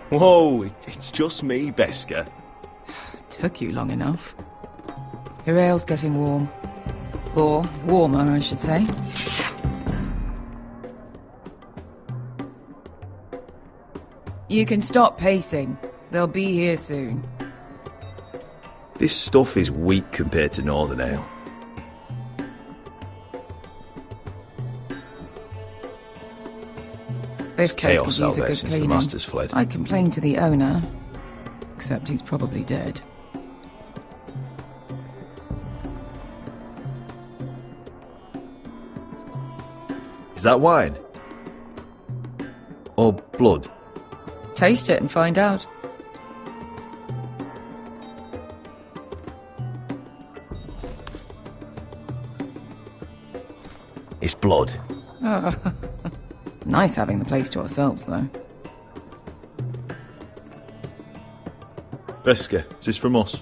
Whoa, it's just me, Beska. Took you long enough. Your ale's getting warm. Or warmer, I should say. You can stop pacing. They'll be here soon. This stuff is weak compared to Northern Ale. This place chaos could use out a there good since the cleaning. Masters fled. I complained to the owner, except he's probably dead. Is that wine? Or blood? Taste it and find out. It's blood. Nice having the place to ourselves, though. Beska, is this from us?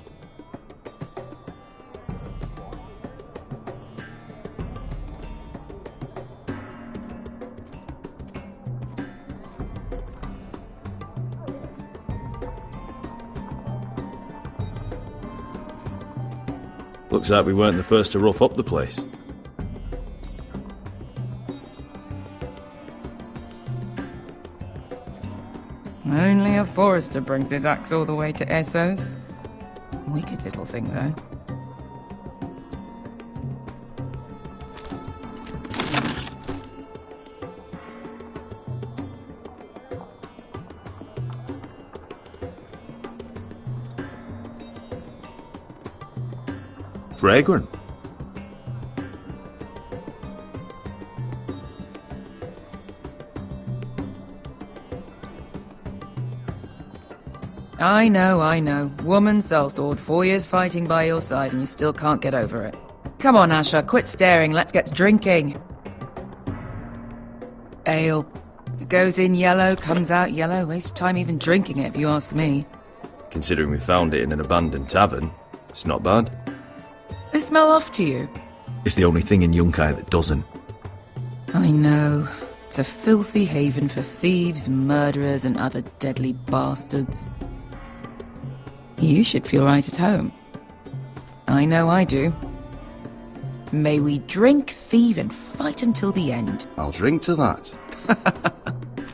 Looks like we weren't the first to rough up the place. Only a forester brings his axe all the way to Essos. Wicked little thing, though. Fragrant. I know. Woman sellsword, 4 years fighting by your side and you still can't get over it. Come on, Asher, quit staring, let's get to drinking. Ale. It goes in yellow, comes out yellow. Waste time even drinking it, if you ask me. Considering we found it in an abandoned tavern, it's not bad. They smell off to you. It's the only thing in Yunkai that doesn't. I know. It's a filthy haven for thieves, murderers, and other deadly bastards. You should feel right at home. I know I do. May we drink, thieve, and fight until the end. I'll drink to that.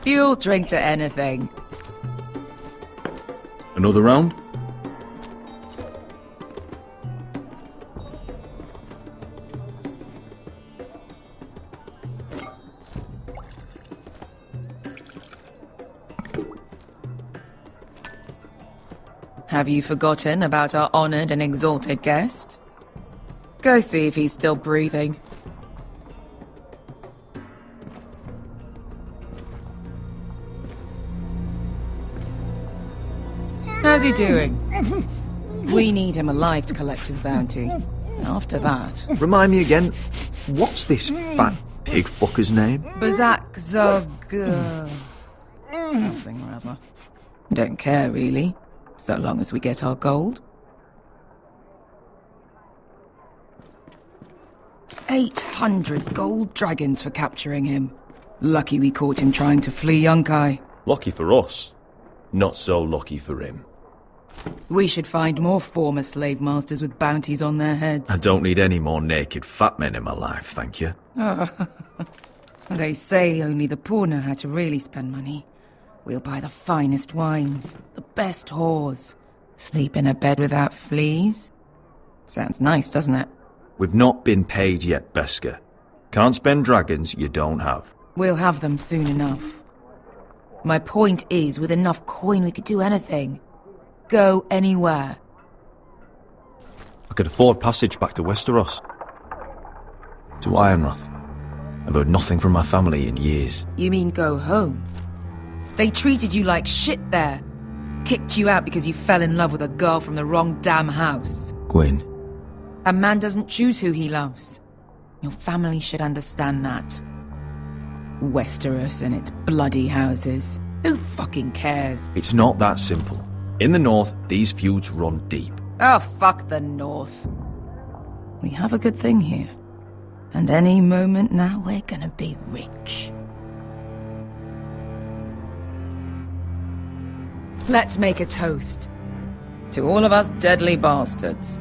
You'll drink to anything. Another round? Have you forgotten about our honoured and exalted guest? Go see if he's still breathing. How's he doing? We need him alive to collect his bounty. After that... Remind me again, what's this fat pig fucker's name? Bazak Zog... something or other. Don't care, really. So long as we get our gold. 800 gold dragons for capturing him. Lucky we caught him trying to flee Yunkai. Lucky for us. Not so lucky for him. We should find more former slave masters with bounties on their heads. I don't need any more naked fat men in my life, thank you. They say only the poor know how to really spend money. We'll buy the finest wines, the best whores, sleep in a bed without fleas. Sounds nice, doesn't it? We've not been paid yet, Beska. Can't spend dragons you don't have. We'll have them soon enough. My point is, with enough coin we could do anything. Go anywhere. I could afford passage back to Westeros. To Ironrath. I've heard nothing from my family in years. You mean go home? They treated you like shit there. Kicked you out because you fell in love with a girl from the wrong damn house. Gwyn. A man doesn't choose who he loves. Your family should understand that. Westeros and its bloody houses. Who fucking cares? It's not that simple. In the north, these feuds run deep. Oh, fuck the north. We have a good thing here. And any moment now we're gonna be rich. Let's make a toast. To all of us deadly bastards.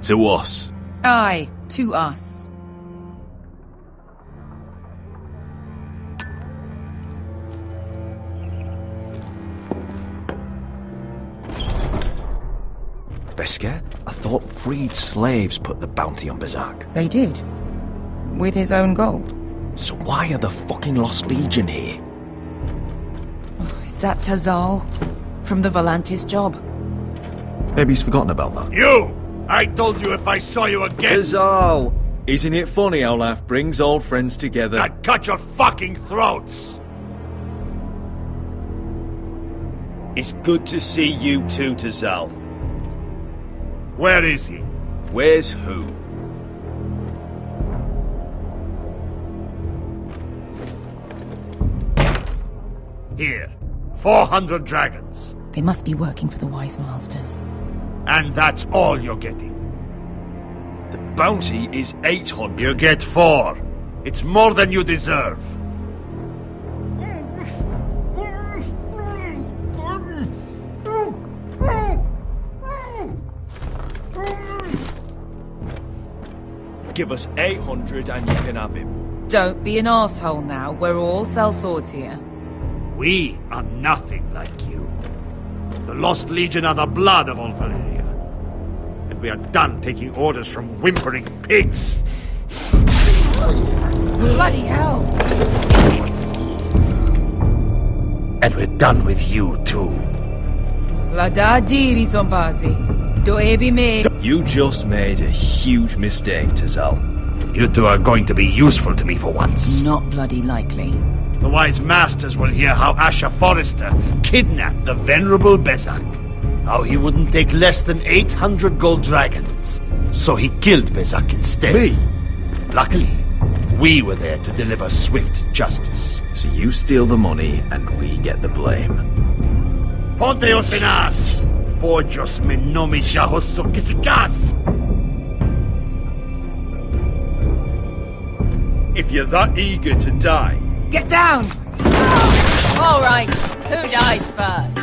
To us. Aye, to us. Beskar? I thought freed slaves put the bounty on Berserk. They did. With his own gold. So why are the fucking Lost Legion here? Is that Tazal? From the Volantis job? Maybe he's forgotten about that. You! I told you if I saw you again... Tazal! Isn't it funny how life brings old friends together? I'd cut your fucking throats! It's good to see you too, Tazal. Where is he? Where's who? Here. 400 dragons. They must be working for the Wise Masters. And that's all you're getting. The bounty is 800. You get 4. It's more than you deserve. Give us 800 and you can have him. Don't be an asshole now. We're all sell swords here. We are nothing like you. The Lost Legion are the blood of all Valyria. And we are done taking orders from whimpering pigs. Bloody hell! And we're done with you too. La da diri Zombazi. Do ebi me. You just made a huge mistake, Tazal. You two are going to be useful to me for once. Not bloody likely. The Wise Masters will hear how Asher Forrester kidnapped the venerable Bezak. How he wouldn't take less than 800 gold dragons. So he killed Bezak instead. Me? Luckily, we were there to deliver swift justice. So you steal the money and we get the blame. Ponteos en as! Pojos me nomi jahoso kisikas! If you're that eager to die... Get down! All right, who dies first?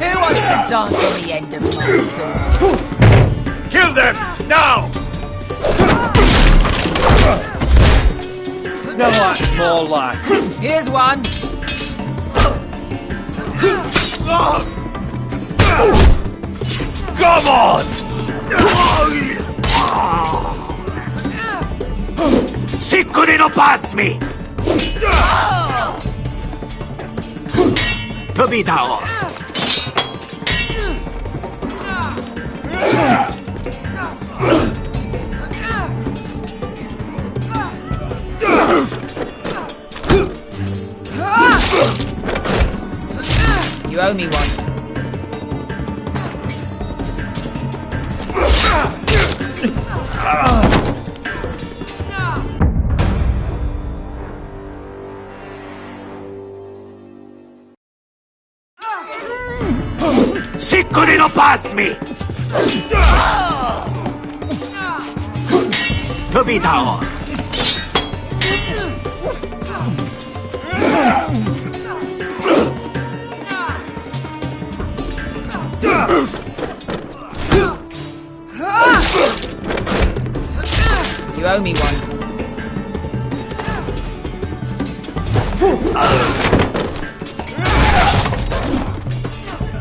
Who wants to dance on the end of my sword? Kill them! Now! No, that's more like... Here's one. Come on! Sicuri no pasmi! Tobidao! You owe me one. Sicuri no pasmi! Tobidao! You owe me one.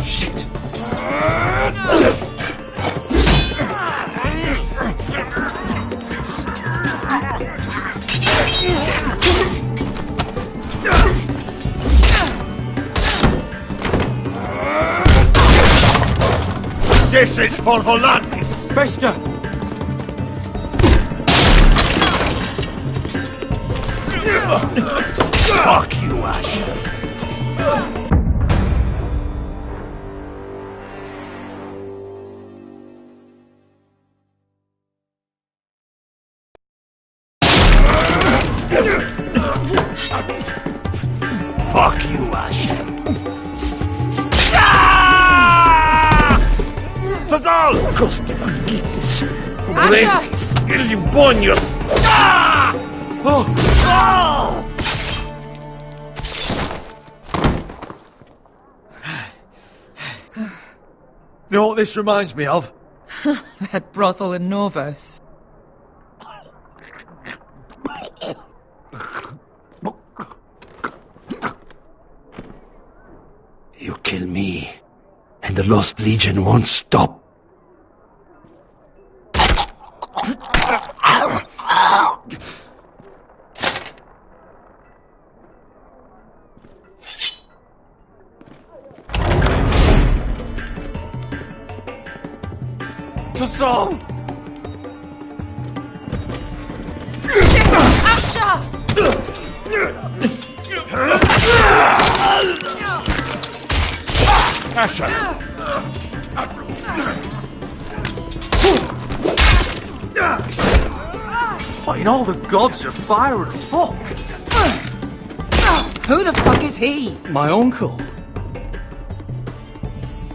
Shit! This is for Volantis! Beskar! Fuck you, Asher! Fuck you, Asher! Tazal! Coste vaquitis! Asher! Ilibonios! You know what this reminds me of? That brothel in Norvos. You kill me, and the Lost Legion won't stop. To Saul! Asher! Asher! What in all the gods of fire and fuck? Who the fuck is he? My uncle.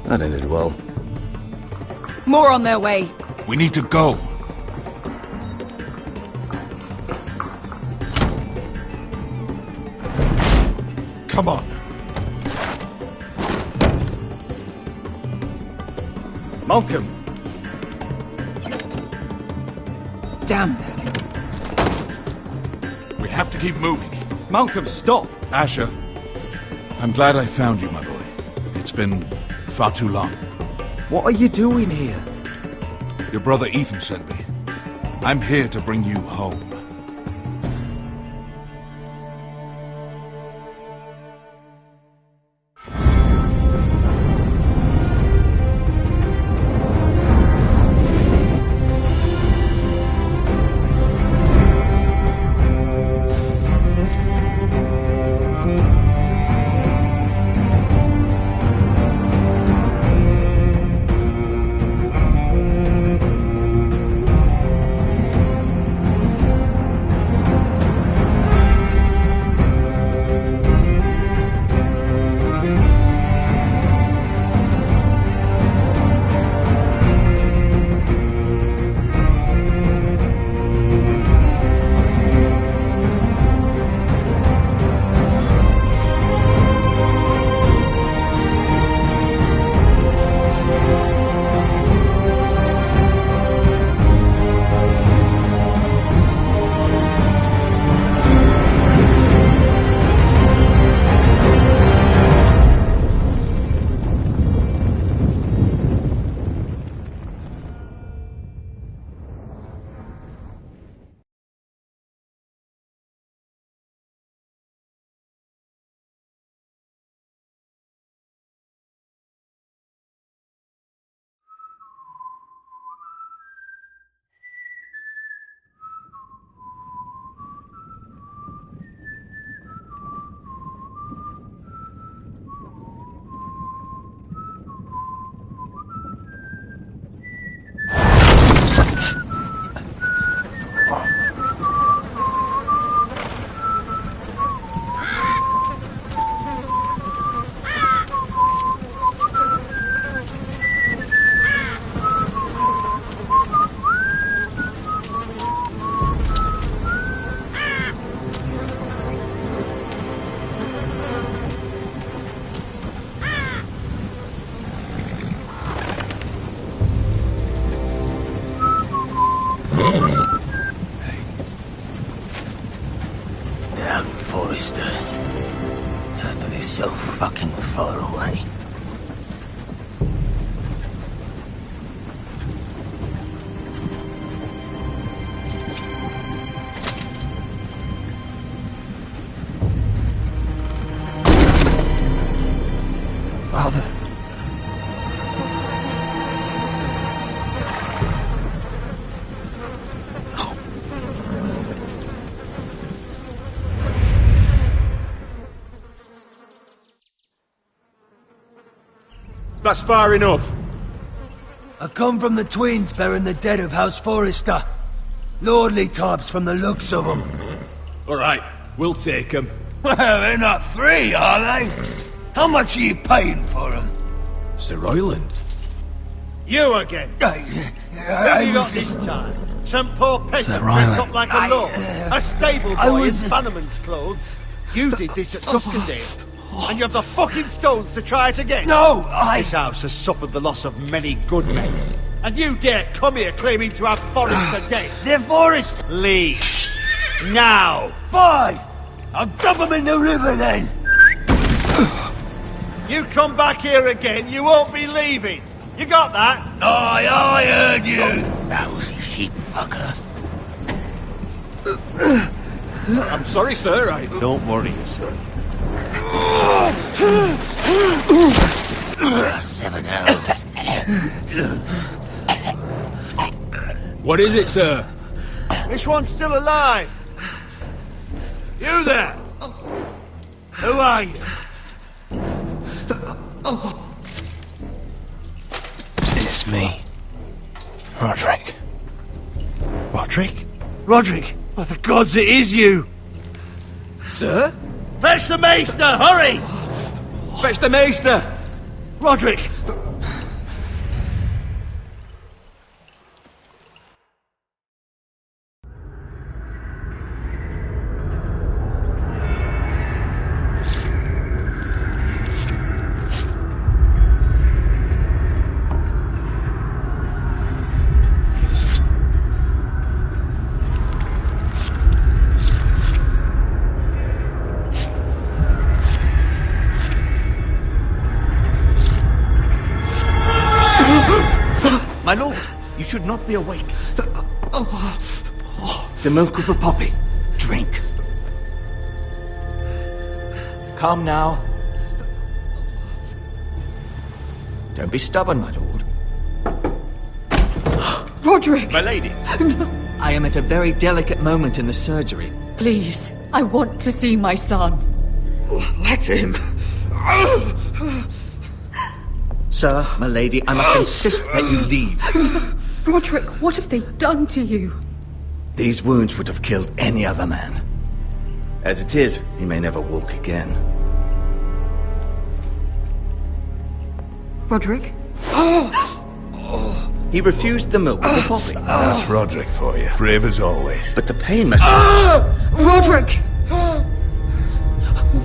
That ended well. More on their way. We need to go. Come on. Malcolm. Damn. We have to keep moving. Malcolm, stop. Asher, I'm glad I found you, my boy. It's been far too long. What are you doing here? Your brother Ethan sent me. I'm here to bring you home. Damn foresters. How do they so fucking far away? Father. That's far enough. I come from the twins bearing the dead of House Forrester. Lordly types from the looks of them. Alright, we'll take them. Well, they're not free, are they? How much are you paying for them? Sir Royland. You again. What have you got this time? Some poor peasant dressed up like a lord. A stable boy in Bannerman's clothes. You did this at Duskendale. And you have the fucking stones to try it again? No, This house has suffered the loss of many good men. And you dare come here claiming to have Forrester dead? The forest! Leave. Now! Fine! I'll dump him in the river then! You come back here again, you won't be leaving. You got that? I heard you! Lousy sheep fucker. I'm sorry, sir. Don't worry yourself. 7-0. What is it, sir? This one's still alive. You there? Who are you? It's me. Roderick. Roderick? Roderick? Oh, the gods, it is you! Sir? Fetch the maester, hurry! Fetch the maester! Roderick! My lord, you should not be awake. The milk of the poppy. Drink. Calm now. Don't be stubborn, my lord. Roderick! My lady. I am at a very delicate moment in the surgery. Please, I want to see my son. Let him. Sir, my lady, I must insist that you leave. Roderick, what have they done to you? These wounds would have killed any other man. As it is, he may never walk again. Roderick? He refused the milk of the poppy. That's Roderick for you. Brave as always. But the pain must... Roderick!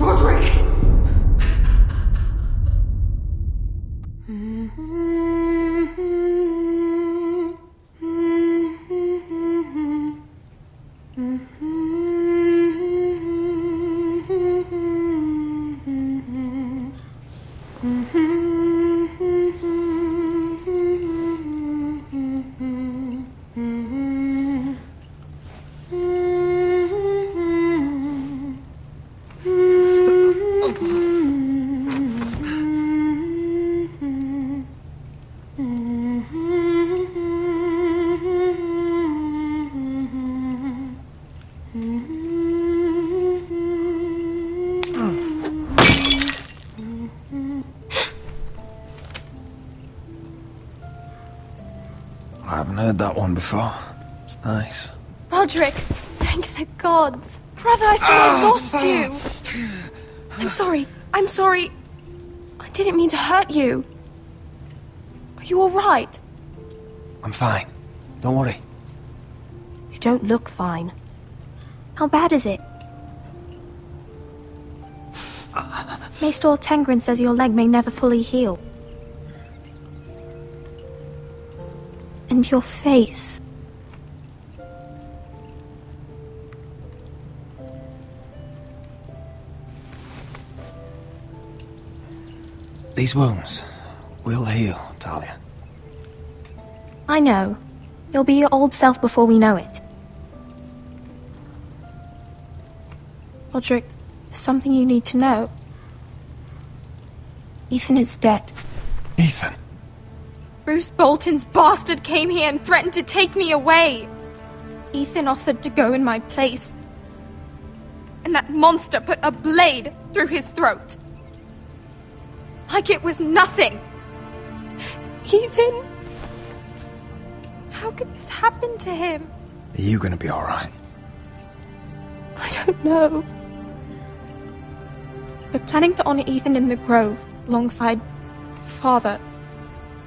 Roderick! I haven't heard that one before. It's nice. Roderick, thank the gods. Brother, I thought I lost you. I'm sorry. I didn't mean to hurt you. Are you alright? I'm fine. Don't worry. You don't look fine. How bad is it? Maester Tengrin says your leg may never fully heal. And your face. These wounds will heal, Talia. I know. You'll be your old self before we know it. Roderick, there's something you need to know. Ethan is dead. Ethan? Bruce Bolton's bastard came here and threatened to take me away. Ethan offered to go in my place. And that monster put a blade through his throat. Like it was nothing. Ethan? How could this happen to him? Are you gonna be alright? I don't know. We're planning to honor Ethan in the Grove, alongside Father.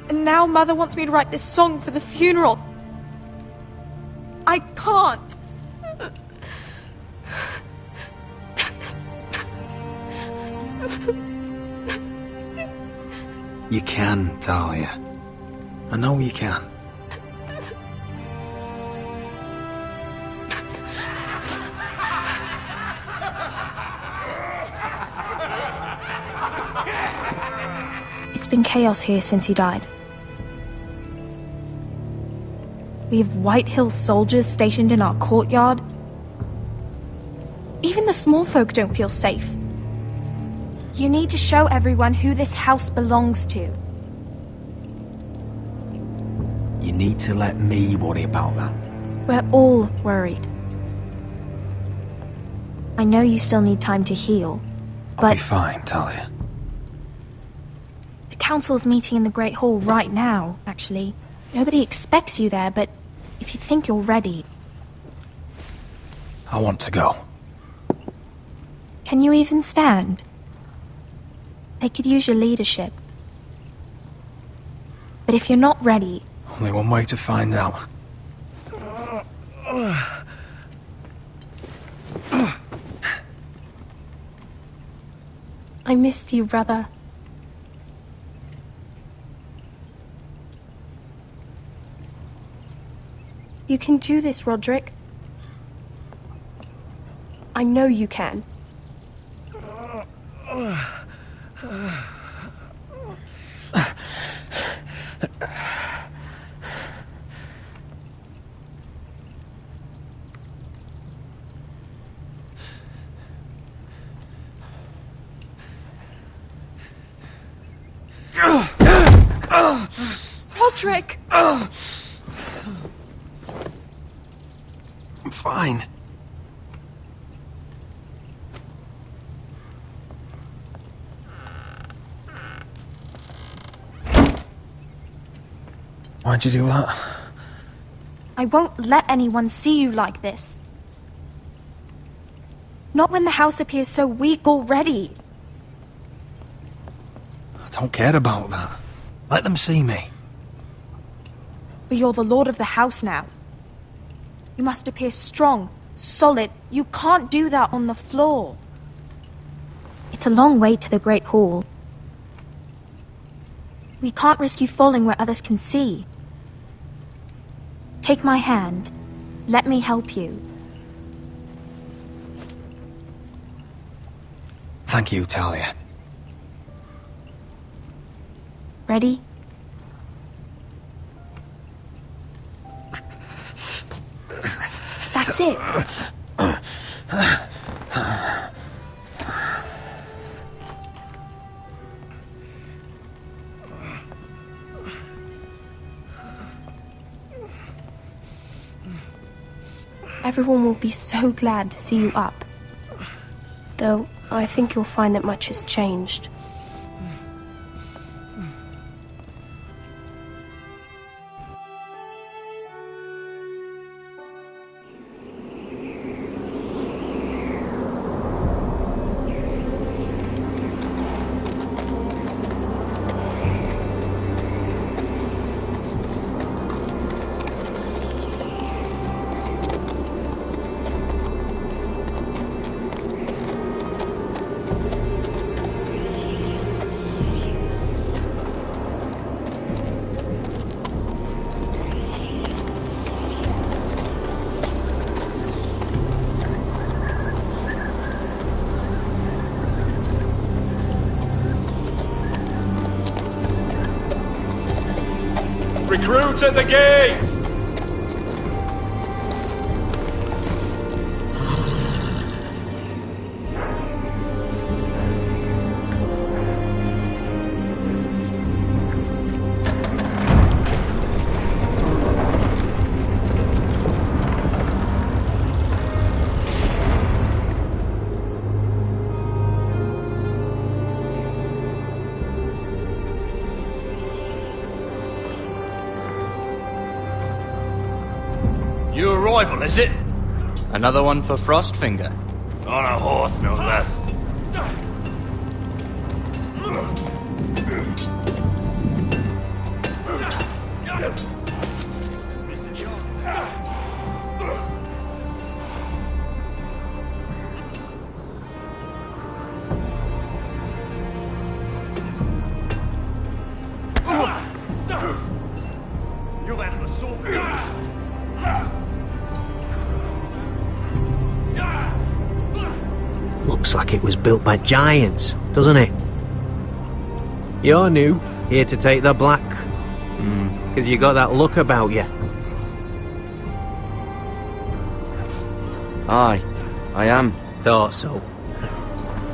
And now Mother wants me to write this song for the funeral. I can't. You can, Talia. I know you can. It's been chaos here since he died. We have White Hill soldiers stationed in our courtyard. Even the small folk don't feel safe. You need to show everyone who this house belongs to. You need to let me worry about that. We're all worried. I know you still need time to heal, I'll be but fine, Talia. the council's meeting in the Great Hall right now, actually. Nobody expects you there, but if you think you're ready... I want to go. Can you even stand? They could use your leadership. But if you're not ready... Only one way to find out. I missed you, brother. You can do this, Roderick. I know you can. Roderick! I'm fine. Why'd you do that? I won't let anyone see you like this. Not when the house appears so weak already. I don't care about that. Let them see me. But you're the lord of the house now. You must appear strong, solid. You can't do that on the floor. It's a long way to the Great Hall. We can't risk you falling where others can see. Take my hand. Let me help you. Thank you, Talia. Ready? That's it. Everyone will be so glad to see you up. Though, I think you'll find that much has changed. Recruits at the gate! New arrival, is it? Another one for Frostfinger. On a horse, no less. Looks like it was built by giants, doesn't it? You're new, here to take the black. 'Cause you got that look about you. Aye, I am. Thought so.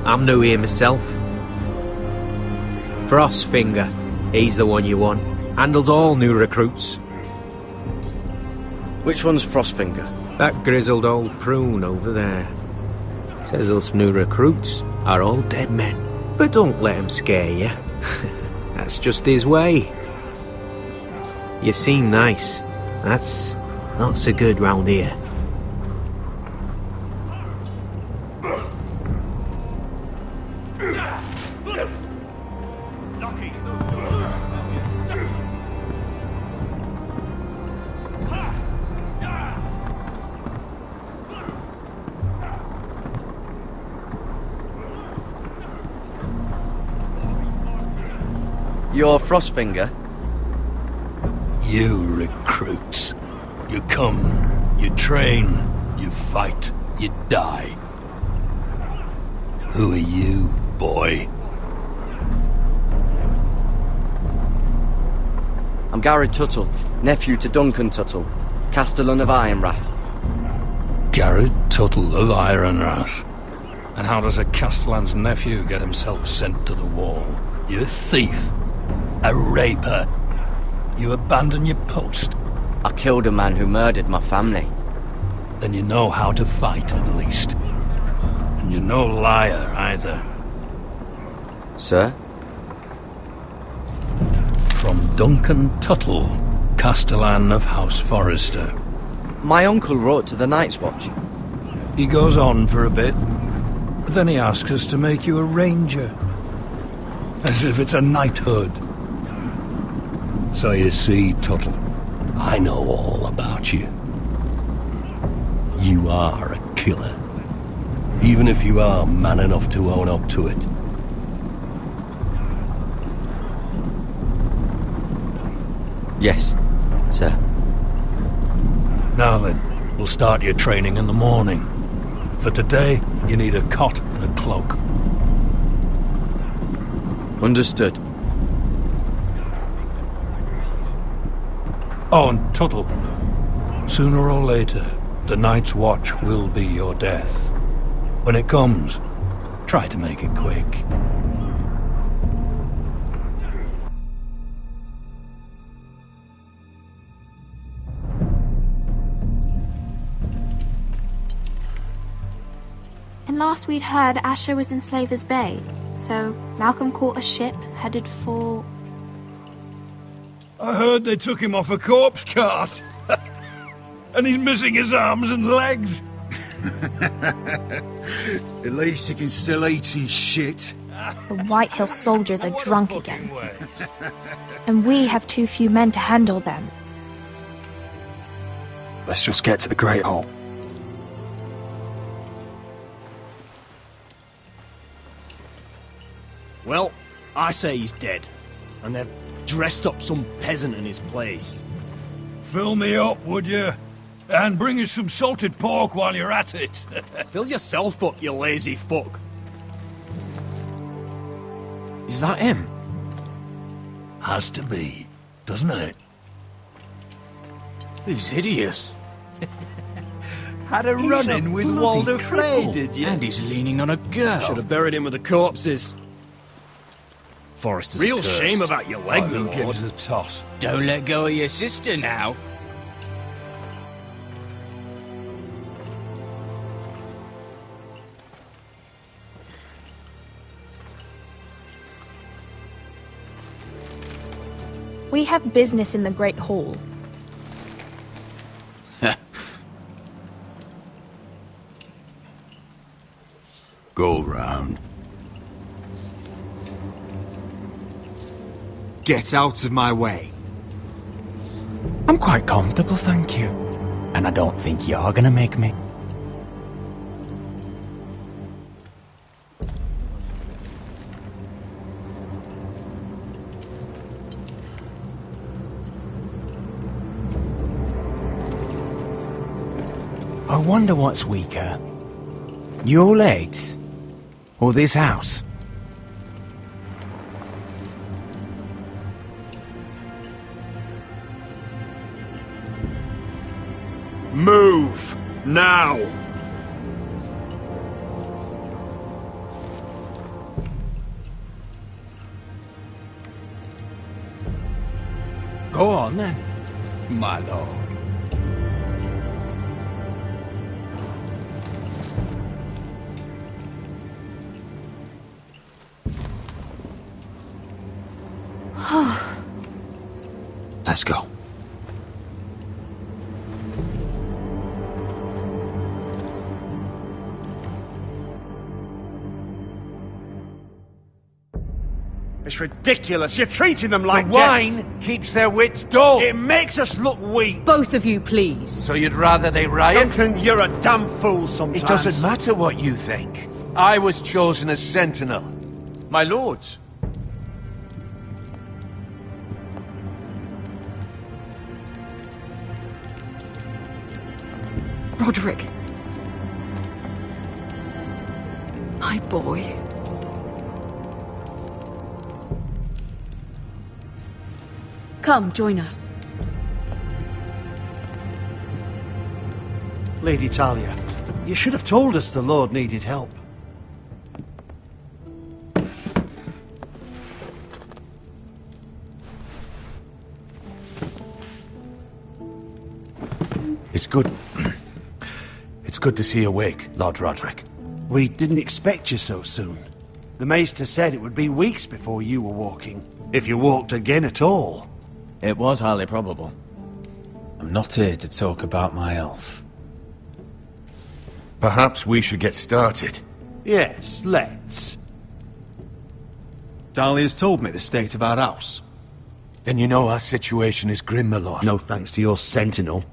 I'm new here myself. Frostfinger, he's the one you want. Handles all new recruits. Which one's Frostfinger? That grizzled old prune over there. Says us new recruits are all dead men. But don't let him scare you. That's just his way. You seem nice. That's not so good round here. You're Frostfinger? You recruits. You come, you train, you fight, you die. Who are you, boy? I'm Gary Tuttle, nephew to Duncan Tuttle, Castellan of Ironrath. Garrett Tuttle of Ironrath. And how does a Castellan's nephew get himself sent to the wall? You thief. A raper. You abandon your post. I killed a man who murdered my family. Then you know how to fight, at least. And you're no liar, either. Sir? From Duncan Tuttle, Castellan of House Forrester. My uncle wrote to the Night's Watch. He goes on for a bit, but then he asks us to make you a ranger. As if it's a knighthood. So you see, Tuttle, I know all about you. You are a killer. Even if you are man enough to own up to it. Yes, sir. Now then, we'll start your training in the morning. For today, you need a cot and a cloak. Understood. Oh, and Tuttle, sooner or later, the Night's Watch will be your death. When it comes, try to make it quick. And last we'd heard, Asher was in Slaver's Bay, so Malcolm caught a ship headed for... I heard they took him off a corpse cart. And he's missing his arms and legs. At least he can still eat and shit. The White Hill soldiers are drunk again. And we have too few men to handle them. Let's just get to the Great Hall. Well, I say he's dead. And they've dressed up some peasant in his place. Fill me up, would you? And bring us some salted pork while you're at it. Fill yourself up, you lazy fuck. Is that him? Has to be, doesn't it? He's hideous. Had a run-in with Walder Frey, did you? And he's leaning on a girl. Should have buried him with the corpses. Forrester's real cursed. Shame about your leg, Who my gives lord. a toss? Don't let go of your sister now. We have business in the Great Hall. Go round. Get out of my way. I'm quite comfortable, thank you. And I don't think you're gonna make me. I wonder what's weaker. Your legs Or this house? Move! Now! Go on, then, my lord. Let's go. It's ridiculous. You're treating them like The wine keeps their wits dull. It makes us look weak. Both of you, please. So you'd rather they riot? Duncan, you're a damn fool sometimes. It doesn't matter what you think. I was chosen as sentinel. My lords. Roderick. My boy. Come, join us. Lady Talia, you should have told us the Lord needed help. It's good. It's good to see you awake, Lord Roderick. We didn't expect you so soon. The Maester said it would be weeks before you were walking, if you walked again at all. It was highly probable. I'm not here to talk about my elf. Perhaps we should get started. Yes, let's. Dahlia's told me the state of our house. Then you know our situation is grim, my lord. No thanks to your sentinel.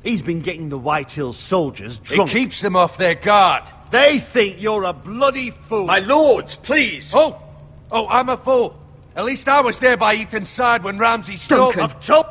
He's been getting the White Hills soldiers drunk. It keeps them off their guard. They think you're a bloody fool. My lords, please! Oh, I'm a fool. At least I was there by Ethan's side when Ramsay stole... Duncan. I've told...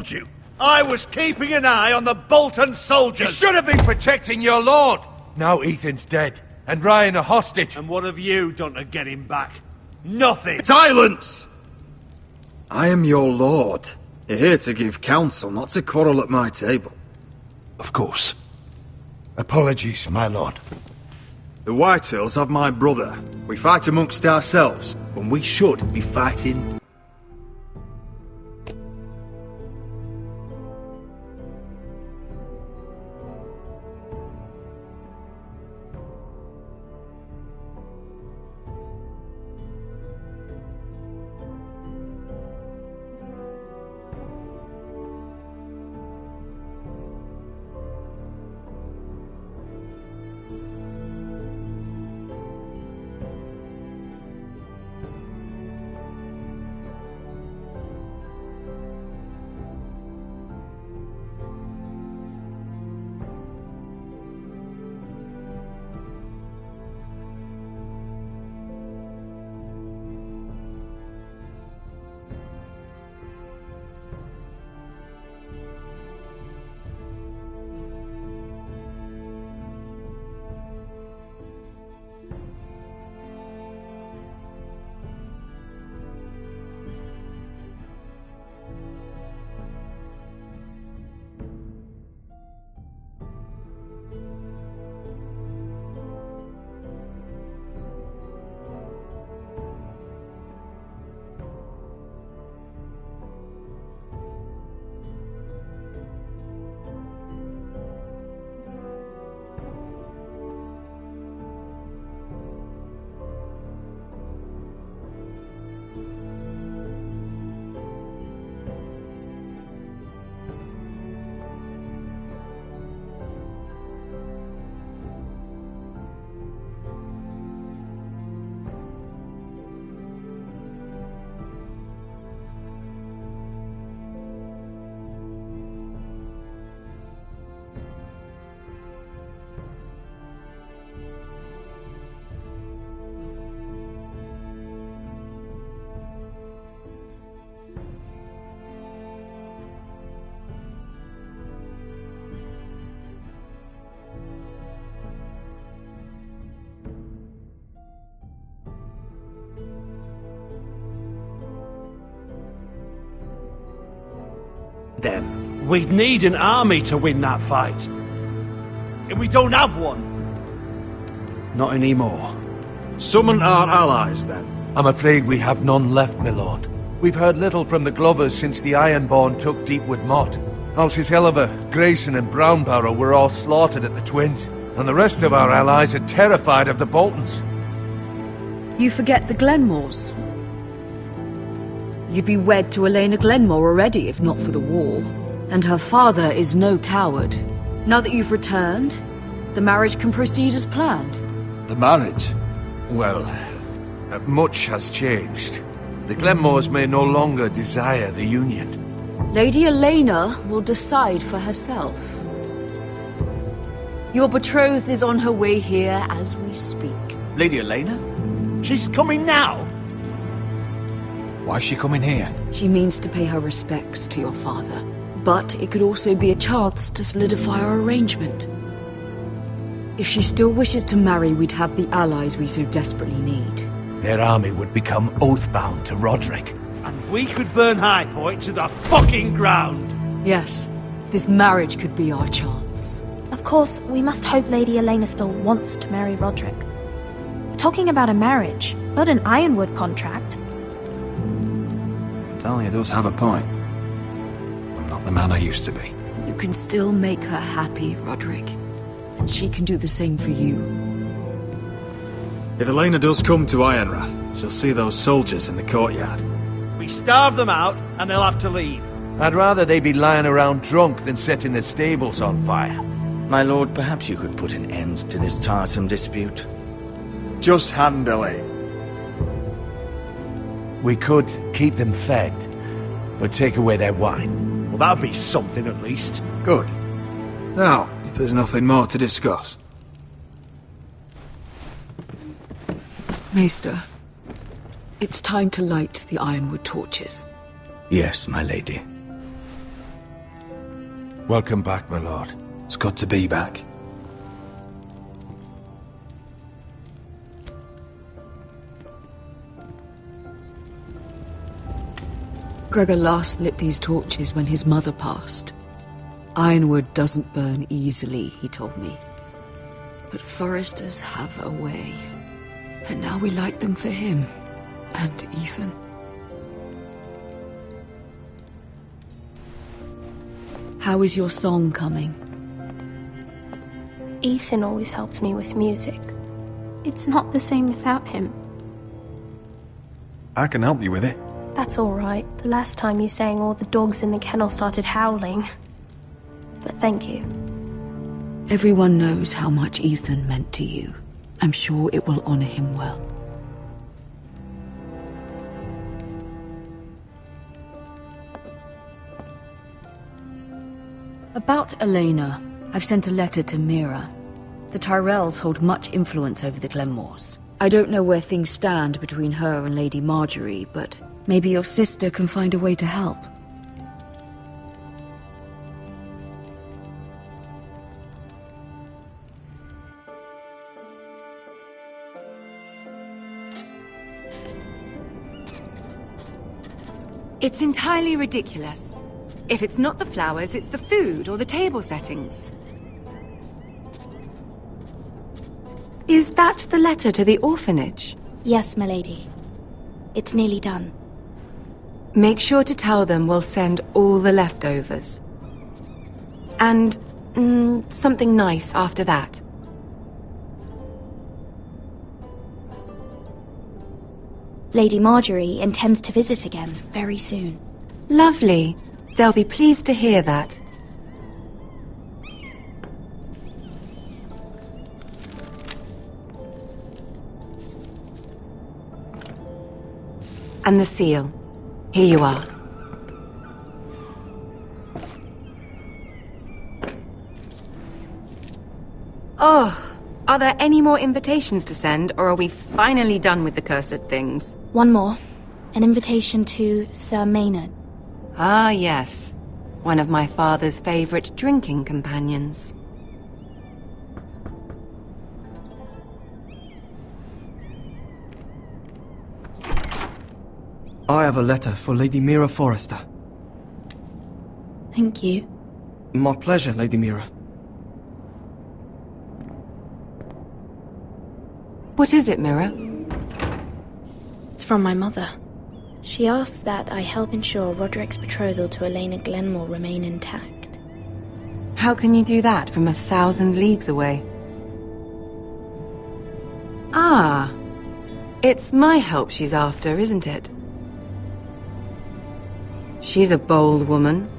you. I was keeping an eye on the Bolton soldiers. You should have been protecting your lord. Now Ethan's dead, and Ryan a hostage. And what have you done to get him back? Nothing. Silence! I am your lord. You're here to give counsel, not to quarrel at my table. Of course. Apologies, my lord. The Whitehills have my brother. We fight amongst ourselves, when we should be fighting... them. We'd need an army to win that fight. And we don't have one. Not anymore. Summon our allies, then. I'm afraid we have none left, my lord. We've heard little from the Glovers since the Ironborn took Deepwood Motte. Houses Helliver, Grayson and Brownbarrow were all slaughtered at the Twins, and the rest of our allies are terrified of the Boltons. You forget the Glenmores. You'd be wed to Elena Glenmore already if not for the war. And her father is no coward. Now that you've returned, the marriage can proceed as planned. The marriage? Well, much has changed. The Glenmores may no longer desire the union. Lady Elena will decide for herself. Your betrothed is on her way here as we speak. Lady Elena? She's coming now? Why's she coming here? She means to pay her respects to your father. But it could also be a chance to solidify our arrangement. If she still wishes to marry, we'd have the allies we so desperately need. Their army would become oathbound to Roderick. And we could burn High Point to the fucking ground! Yes, this marriage could be our chance. Of course, we must hope Lady Elena still wants to marry Roderick. We're talking about a marriage, not an Ironwood contract. Talia does have a point. I'm not the man I used to be. You can still make her happy, Roderick. And she can do the same for you. If Elena does come to Ironrath, she'll see those soldiers in the courtyard. We starve them out, and they'll have to leave. I'd rather they be lying around drunk than setting the stables on fire. My lord, perhaps you could put an end to this tiresome dispute. Just handily. We could keep them fed, but take away their wine. Well, that'd be something at least. Good. Now, if there's nothing more to discuss. Maester, it's time to light the Ironwood torches. Yes, my lady. Welcome back, my lord. It's good to be back. Gregor last lit these torches when his mother passed. Ironwood doesn't burn easily, he told me. But foresters have a way. And now we light them for him. And Ethan. How is your song coming? Ethan always helps me with music. It's not the same without him. I can help you with it. That's all right. The last time you sang, all the dogs in the kennel started howling. But thank you. Everyone knows how much Ethan meant to you. I'm sure it will honor him well. About Elena, I've sent a letter to Mira. The Tyrells hold much influence over the Glenmores. I don't know where things stand between her and Lady Marjorie, but maybe your sister can find a way to help. It's entirely ridiculous. If it's not the flowers, it's the food or the table settings. Is that the letter to the orphanage? Yes, my lady. It's nearly done. Make sure to tell them we'll send all the leftovers. And, something nice after that. Lady Marjorie intends to visit again very soon. Lovely. They'll be pleased to hear that. And the seal. Here you are. Oh, are there any more invitations to send, or are we finally done with the cursed things? One more. An invitation to Sir Maynard. Ah, yes. One of my father's favorite drinking companions. I have a letter for Lady Mira Forrester. Thank you. My pleasure, Lady Mira. What is it, Mira? It's from my mother. She asks that I help ensure Roderick's betrothal to Elena Glenmore remain intact. How can you do that from 1,000 leagues away? Ah, it's my help she's after, isn't it? She's a bold woman.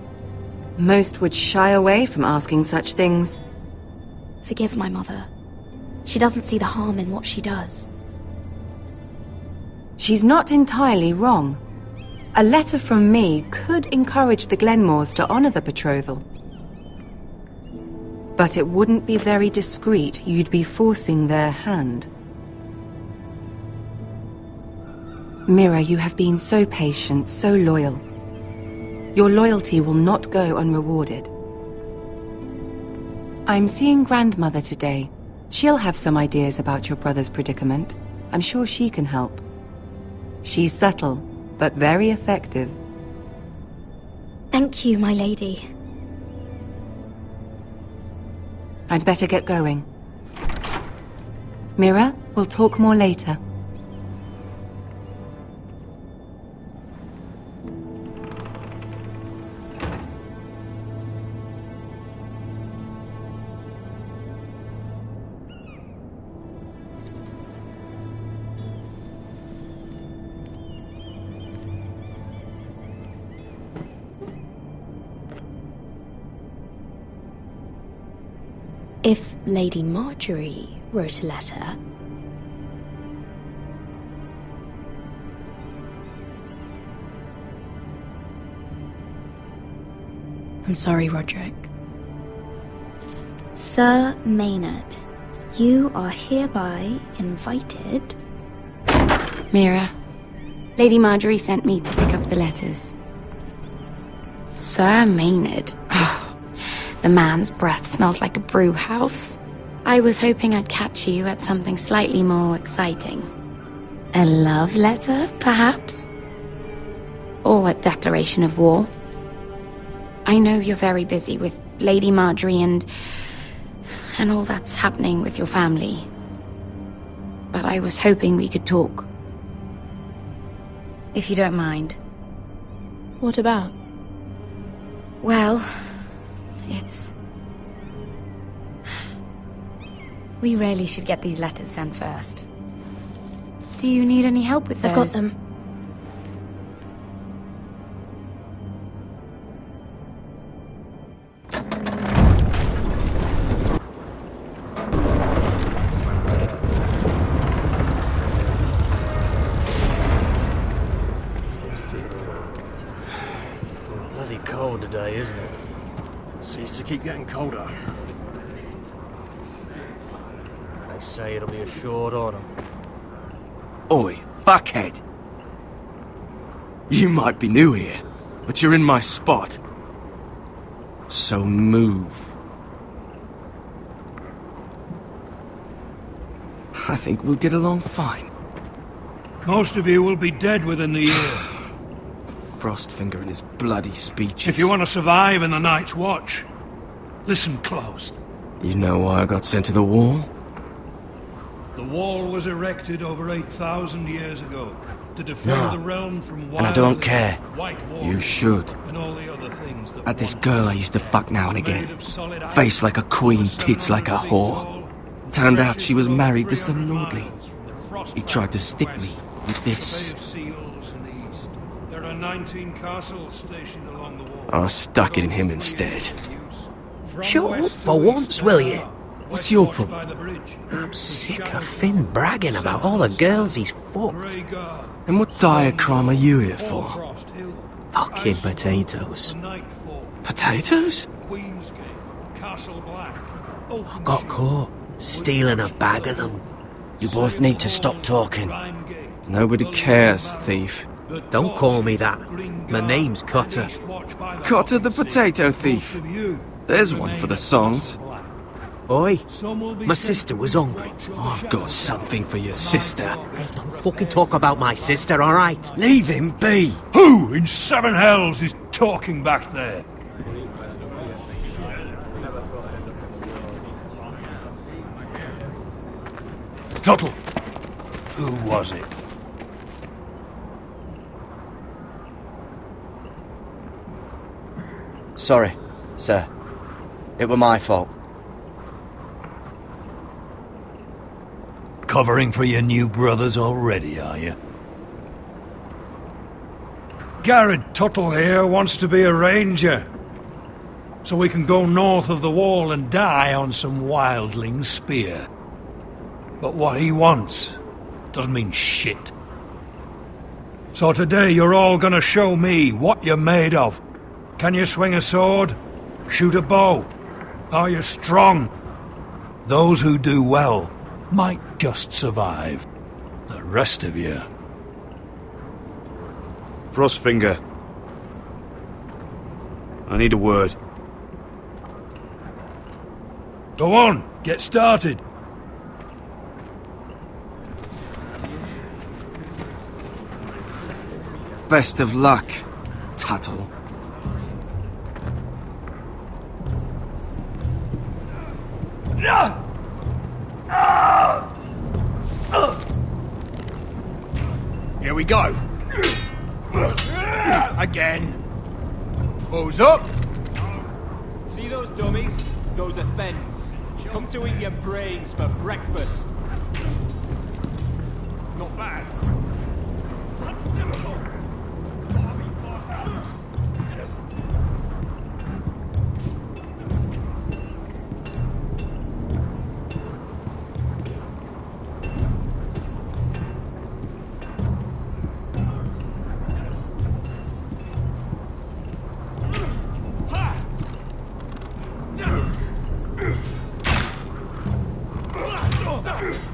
Most would shy away from asking such things. Forgive my mother. She doesn't see the harm in what she does. She's not entirely wrong. A letter from me could encourage the Glenmores to honor the betrothal. But it wouldn't be very discreet. You'd be forcing their hand. Mira, you have been so patient, so loyal. Your loyalty will not go unrewarded. I'm seeing Grandmother today. She'll have some ideas about your brother's predicament. I'm sure she can help. She's subtle, but very effective. Thank you, my lady. I'd better get going. Mira, we'll talk more later. If Lady Marjorie wrote a letter... I'm sorry, Roderick. Sir Maynard, you are hereby invited... Mira, Lady Marjorie sent me to pick up the letters. Sir Maynard? The man's breath smells like a brew house. I was hoping I'd catch you at something slightly more exciting. A love letter, perhaps? Or a declaration of war? I know you're very busy with Lady Marjorie and all that's happening with your family. But I was hoping we could talk. If you don't mind. What about? Well... We really should get these letters sent first. Do you need any help with those? I've got them. Bloody cold today, isn't it? Seems to keep getting colder. They say it'll be a short autumn. Oi, fuckhead! You might be new here, but you're in my spot. So move. I think we'll get along fine. Most of you will be dead within the year. Frostfinger and his bloody speeches. If you want to survive in the Night's Watch, listen close. You know why I got sent to the wall? The wall was erected over 8,000 years ago to defend the realm from wild and I don't care. White You should. and all the other things that Had this girl I used to fuck now and again. Face like a queen, tits like a whore. Turned out she was married to some lordly. He tried to stick me with this. There are 19 castles stationed along the wall. I stuck it in him instead. Shut up for once, will you? What's your problem? I'm sick of Finn bragging about all the girls he's fucked. And what dire crime are you here for? Fucking potatoes. Potatoes? I got caught stealing a bag of them. You both need to stop talking. Nobody cares, thief. Don't call me that. My name's Cutter. Cutter the potato thief. There's one for the songs. Oi, my sister was hungry. I've got something for your sister. Hey, don't fucking talk about my sister, alright? Leave him be! Who in seven hells is talking back there? Tuttle, who was it? Sorry, sir. It were my fault. Covering for your new brothers already, are you? Garrett Tuttle here wants to be a ranger, so we can go north of the wall and die on some wildling spear. But what he wants doesn't mean shit. So today you're all gonna show me what you're made of. Can you swing a sword? Shoot a bow? Are you strong? Those who do well might just survive. The rest of you... Frostfinger. I need a word. Go on, get started. Best of luck, Tuttle. Here we go. Again. Who's up? See those dummies? Those are Fens. Come to eat your brains for breakfast. Not bad.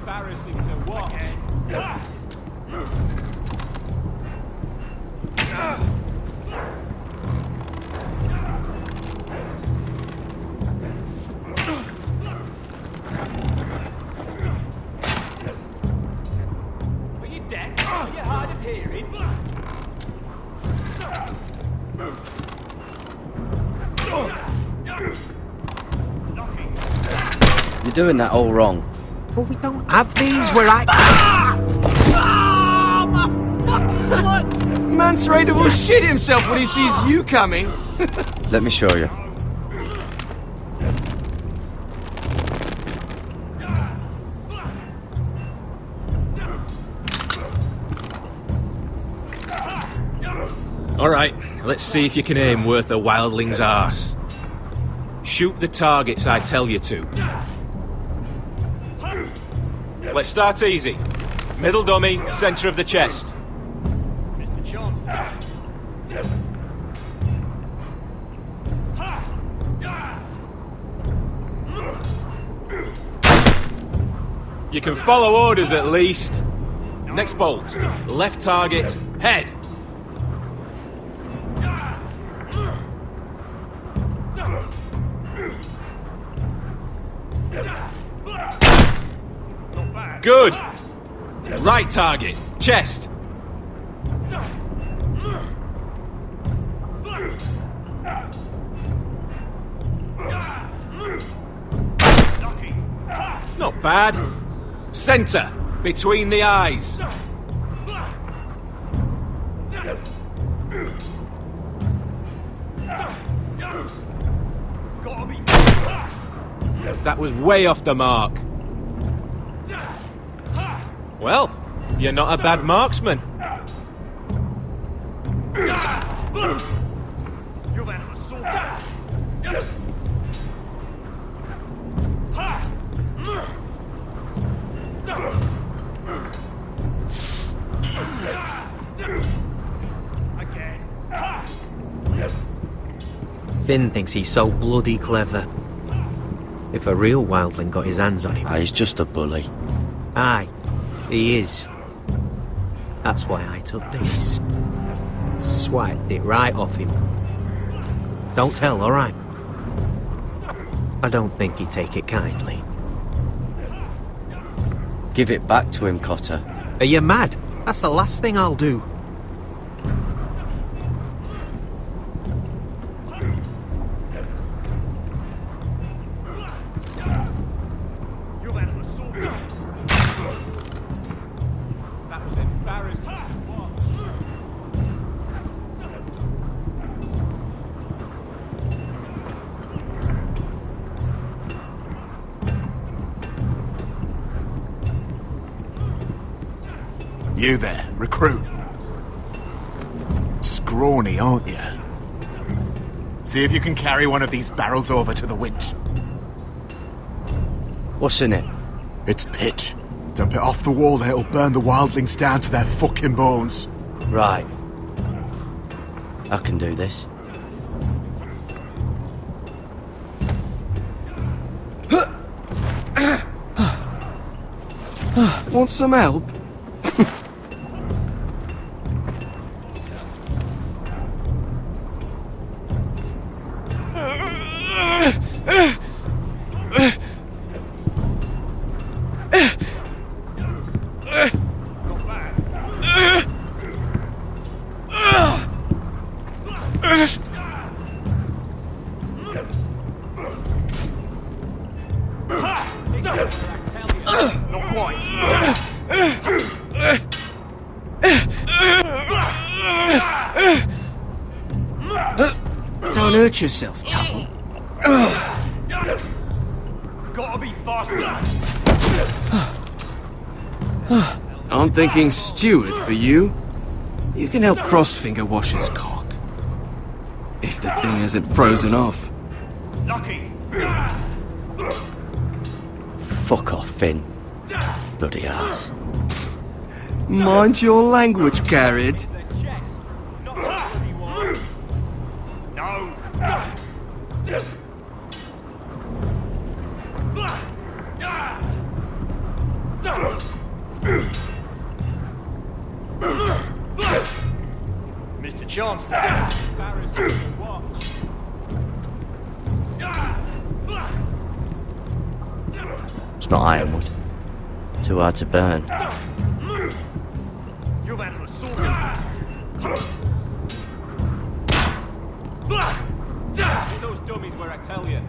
Embarrassing to watch. Are you deaf? Are you hard of hearing? You're doing that all wrong. But we don't have these where I... Man's ready to shit himself when he sees you coming. Let me show you. Alright, let's see if you can aim worth a wildling's arse. Shoot the targets I tell you to. Let's start easy. Middle dummy, centre of the chest. Mr. Chance. You can follow orders at least. Next bolt. Left target, head. Good. Right target, chest. Not bad. Centre, between the eyes. That was way off the mark. Well, you're not a bad marksman. Finn thinks he's so bloody clever. If a real wildling got his hands on him... He's just a bully. Aye, he is. That's why I took this. Swiped it right off him. Don't tell, alright? I don't think he'd take it kindly. Give it back to him, Cotter. Are you mad? That's the last thing I'll do. You there, recruit. Scrawny, aren't you? See if you can carry one of these barrels over to the winch. What's in it? It's pitch. Dump it off the wall and it'll burn the wildlings down to their fucking bones. Right. I can do this. Want some help? Don't hurt yourself, Tuttle. Gotta be faster. I'm thinking steward for you. You can help Frostfinger wash his cock. If the thing hasn't frozen off. Lucky. Fuck off, Finn. Bloody ass. Mind your language, Garrett. No. Mr. Chancellor. It's not ironwood. Too hard to burn. You've had an assault. Get those dummies where I tell you.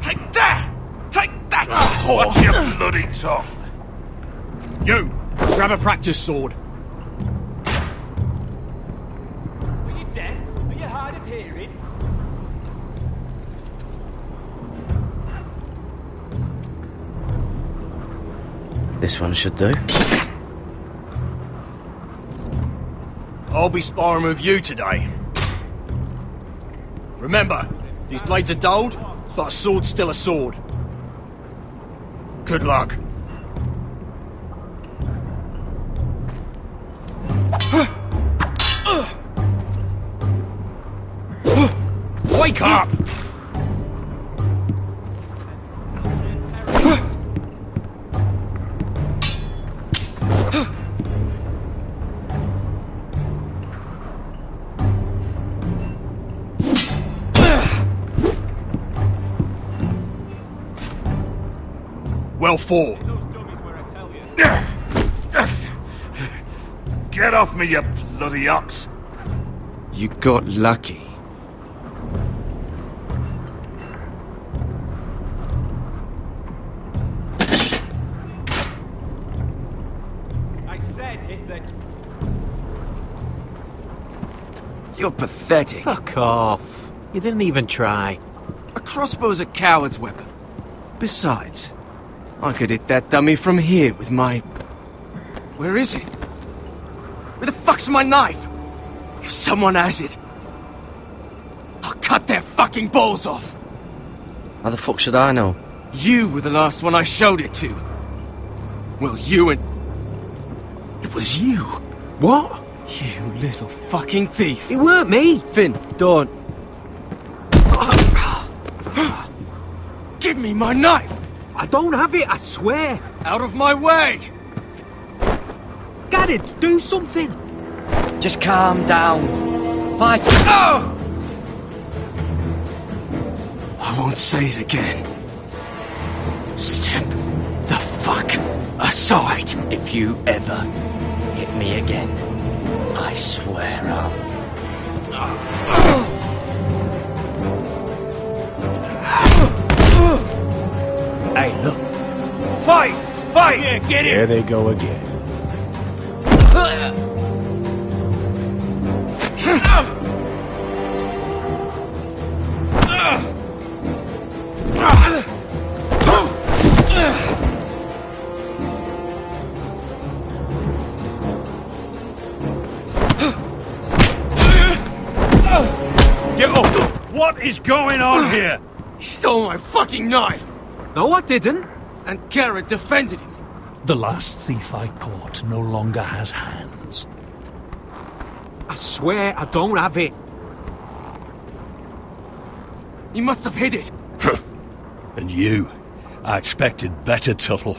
Take that! Take that! Watch your bloody tongue. You, grab a practice sword. Are you deaf? Are you hard of hearing? This one should do. I'll be sparring with you today. Remember, these blades are dulled, but a sword's still a sword. Good luck. Wake up! Well fought. Get off me, you bloody ox! You got lucky. I said hit the... You're pathetic. Fuck off. You didn't even try. A crossbow's a coward's weapon. Besides, I could hit that dummy from here with my... Where is it? Where the fuck's my knife? If someone has it, I'll cut their fucking balls off. How the fuck should I know? You were the last one I showed it to. Well, you and... It was you. What? You little fucking thief. It weren't me. Finn, don't. Give me my knife. I don't have it, I swear. Out of my way. Garrett, do something. Just calm down. Fight. Oh! I won't say it again. Step the fuck aside. If you ever hit me again, I swear I'll... Hey, look. Fight! Fight! Yeah, get There it! they go again. What is going on here? He stole my fucking knife! No, I didn't. And Garrett defended him. The last thief I caught no longer has hands. I swear I don't have it. He must have hid it. And you, I expected better, Tuttle.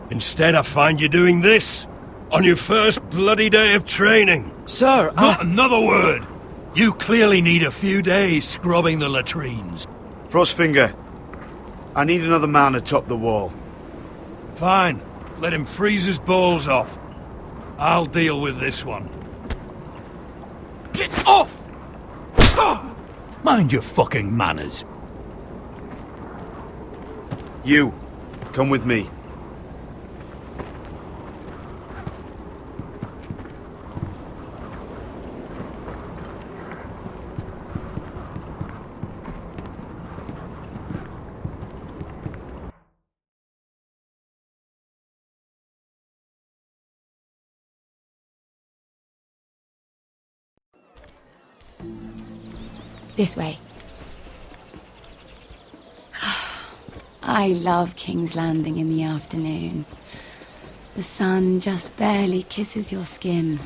Instead, I find you doing this on your first bloody day of training. Sir, Not another word! You clearly need a few days scrubbing the latrines. Frostfinger, I need another man atop the wall. Fine. Let him freeze his balls off. I'll deal with this one. Get off! Mind your fucking manners. You, come with me. This way. I love King's Landing in the afternoon. The sun just barely kisses your skin.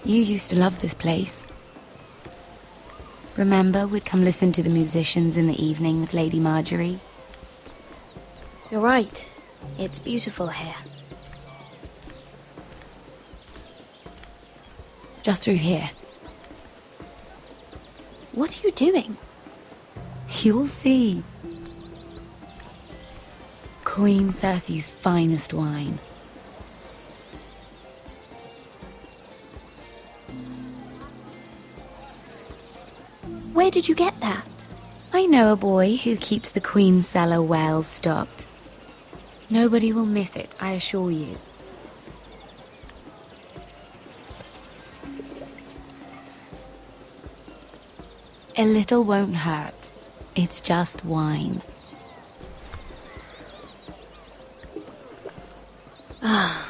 You used to love this place. Remember, we'd come listen to the musicians in the evening with Lady Marjorie? You're right. It's beautiful here. Just through here. What are you doing? You'll see. Queen Cersei's finest wine. Where did you get that? I know a boy who keeps the Queen's cellar well stocked. Nobody will miss it, I assure you. A little won't hurt. It's just wine. Ah.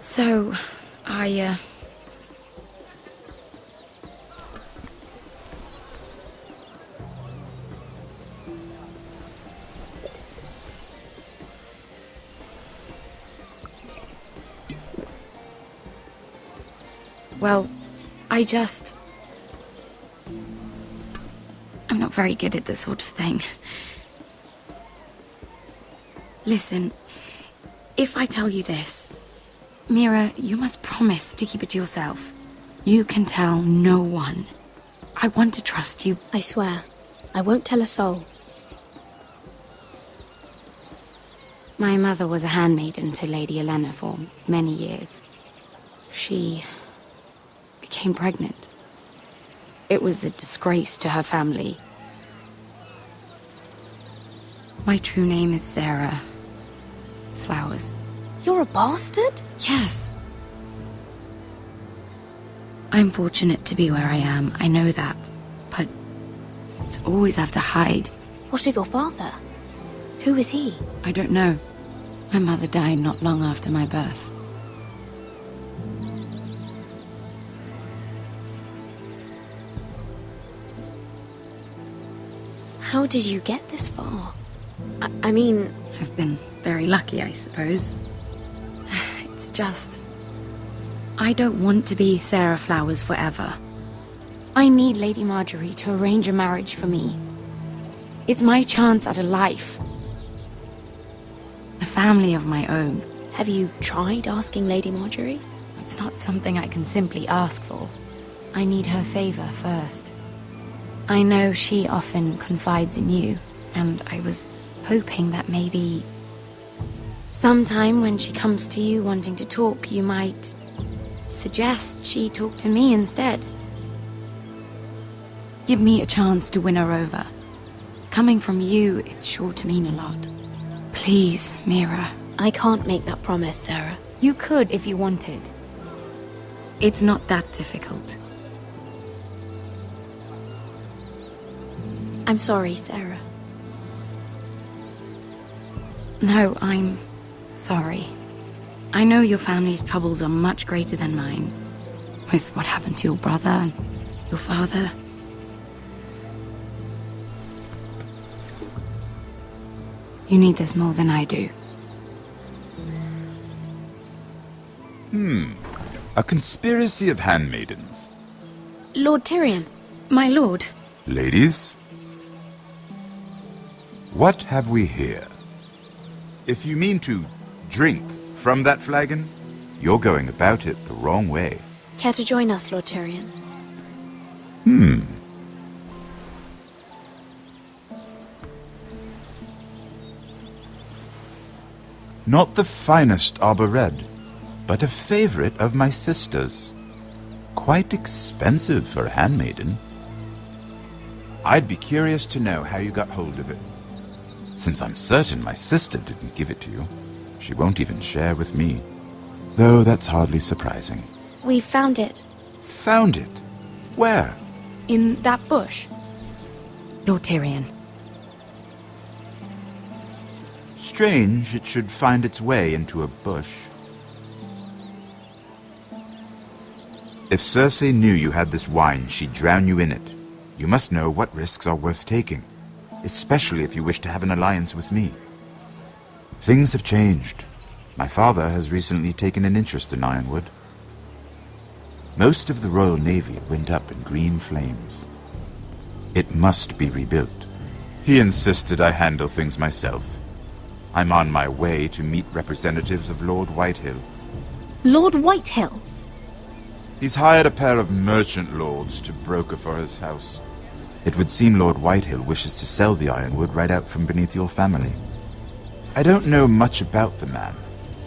So, Well, I'm not very good at this sort of thing. Listen, if I tell you this, Mira, you must promise to keep it to yourself. You can tell no one. I want to trust you. I swear, I won't tell a soul. My mother was a handmaiden to Lady Olenna for many years. She became pregnant. It was a disgrace to her family. My true name is Sarah Flowers. You're a bastard? Yes. I'm fortunate to be where I am, I know that. But to always have to hide. What of your father? Who is he? I don't know. My mother died not long after my birth. How did you get this far? I mean... I've been very lucky, I suppose. It's just... I don't want to be Sarah Flowers forever. I need Lady Marjorie to arrange a marriage for me. It's my chance at a life. A family of my own. Have you tried asking Lady Marjorie? It's not something I can simply ask for. I need her favor first. I know she often confides in you, and I was hoping that maybe sometime when she comes to you wanting to talk, you might suggest she talk to me instead. Give me a chance to win her over. Coming from you, it's sure to mean a lot. Please, Mira. I can't make that promise, Sarah. You could if you wanted. It's not that difficult. I'm sorry, Sarah. No, I'm sorry. I know your family's troubles are much greater than mine. With what happened to your brother and your father. You need this more than I do. A conspiracy of handmaidens. Lord Tyrion. My lord. Ladies, what have we here? If you mean to drink from that flagon, you're going about it the wrong way. Care to join us, Lord Tyrion? Not the finest arbor red, but a favorite of my sister's. Quite expensive for a handmaiden. I'd be curious to know how you got hold of it. Since I'm certain my sister didn't give it to you, she won't even share with me. Though that's hardly surprising. We found it. Found it? Where? In that bush. Lord Tyrion. Strange it should find its way into a bush. If Cersei knew you had this wine, she'd drown you in it. You must know what risks are worth taking, especially if you wish to have an alliance with me. Things have changed. My father has recently taken an interest in Ironwood. Most of the Royal Navy went up in green flames. It must be rebuilt. He insisted I handle things myself. I'm on my way to meet representatives of Lord Whitehill. Lord Whitehill? He's hired a pair of merchant lords to broker for his house. It would seem Lord Whitehill wishes to sell the ironwood right out from beneath your family. I don't know much about the man,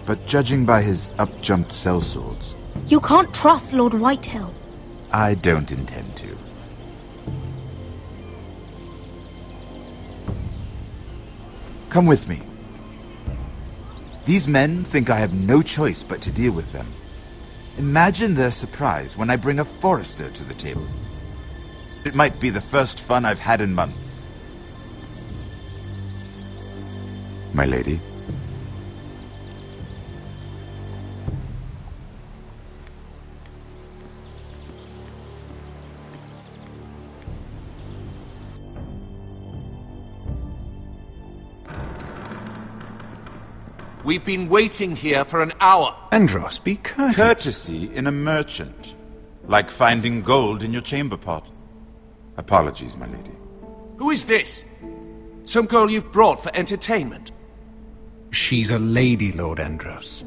but judging by his up-jumped sellswords... You can't trust Lord Whitehill. I don't intend to. Come with me. These men think I have no choice but to deal with them. Imagine their surprise when I bring a forester to the table. It might be the first fun I've had in months. My lady. We've been waiting here for an hour. Andros, be courteous. Courtesy in a merchant. Like finding gold in your chamber pot. Apologies, my lady. Who is this? Some girl you've brought for entertainment? She's a lady, Lord Andros.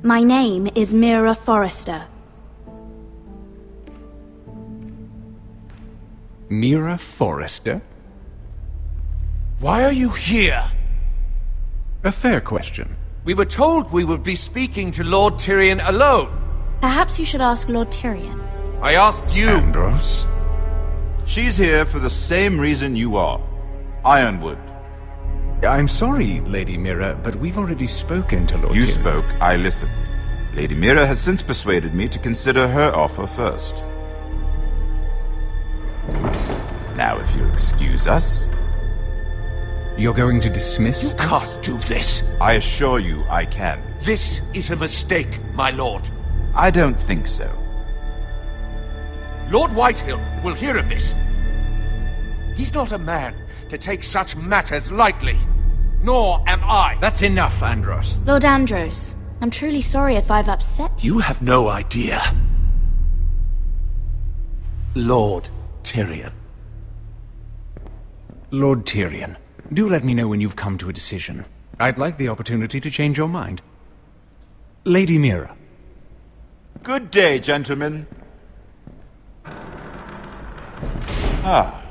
My name is Mira Forrester. Mira Forrester? Why are you here? A fair question. We were told we would be speaking to Lord Tyrion alone. Perhaps you should ask Lord Tyrion. I asked you. Andros? She's here for the same reason you are. Ironwood. I'm sorry, Lady Mira, but we've already spoken to Lord Tyrion. You spoke, I listened. Lady Mira has since persuaded me to consider her offer first. Now, if you'll excuse us... You're going to dismiss? You can't do this. I assure you I can. This is a mistake, my lord. I don't think so. Lord Whitehill will hear of this. He's not a man to take such matters lightly. Nor am I. That's enough, Andros. Lord Andros, I'm truly sorry if I've upset you. You have no idea. Lord Tyrion. Lord Tyrion, do let me know when you've come to a decision. I'd like the opportunity to change your mind. Lady Mira. Good day, gentlemen. Ah.